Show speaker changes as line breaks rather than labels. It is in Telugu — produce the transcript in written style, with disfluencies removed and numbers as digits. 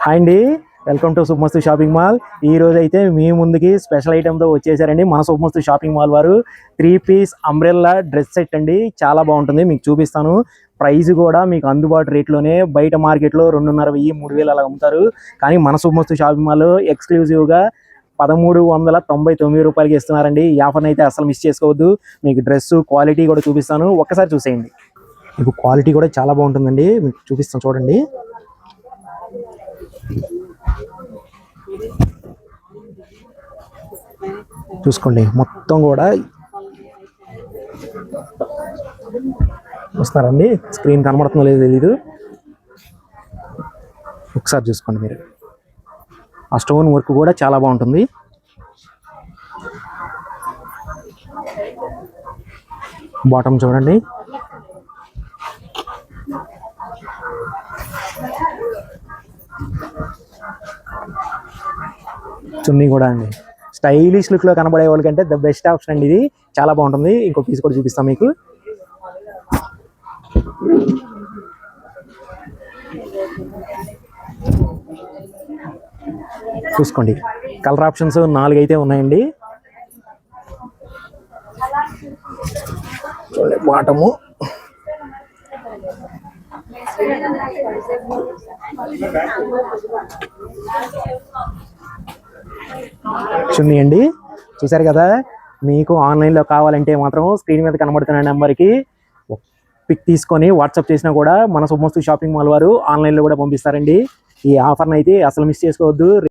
హాయ్ అండి, welcome to Subhamastu shopping mall. ఈ రోజు అయితే మీ ముందుకి స్పెషల్ ఐటెంతో వచ్చేసారండి మన శుభమస్తు షాపింగ్ మాల్ వారు. 3 పీస్ అంబ్రెల్లా డ్రెస్ సెట్ అండి, చాలా బాగుంటుంది, మీకు చూపిస్తాను. ప్రైస్ కూడా మీకు అందుబాటు రేట్లోనే, బయట మార్కెట్లో 2,500 3,000 అలా అమ్ముతారు. కానీ మన శుభమస్తు షాపింగ్ మాల్ ఎక్స్క్లూజివ్గా 1,399 రూపాయలకి ఇస్తున్నారండి. ఈ ఆఫర్ని అయితే అసలు మిస్ చేసుకోవద్దు. మీకు డ్రెస్ క్వాలిటీ కూడా చూపిస్తాను, ఒక్కసారి చూసేయండి. మీకు క్వాలిటీ కూడా చాలా బాగుంటుందండి, మీకు చూపిస్తాను చూడండి. చూసుకోండి, మొత్తం కూడా వస్తున్నారండి. స్క్రీన్ కనబడుతుందో లేదో తెలీదు, ఒకసారి చూసుకోండి మీరు. ఆ స్టోన్ వర్క్ కూడా చాలా బాగుంటుంది. బాటమ్ చూడండి, చున్నీ కూడా అండి స్టైలిష్ లుక్లో కనబడే వాళ్ళకంటే ద బెస్ట్ ఆప్షన్ అండి ఇది, చాలా బాగుంటుంది. ఇంకో పీస్ కూడా చూపిస్తాం మీకు. చూసుకోండి, కలర్ ఆప్షన్స్ 4 అయితే ఉన్నాయండి. చూడండి బాటము, చున్నీ అండి. చూసారు కదా, మీకు ఆన్లైన్లో కావాలంటే మాత్రం స్క్రీన్ మీద కనబడుతున్న నెంబర్కి పిక్ తీసుకొని వాట్సాప్ చేసినా కూడా మన శుభమస్తు షాపింగ్ మాల్ వారు ఆన్లైన్లో కూడా పంపిస్తారండి. ఈ ఆఫర్ని అయితే అసలు మిస్ చేసుకోవద్దు.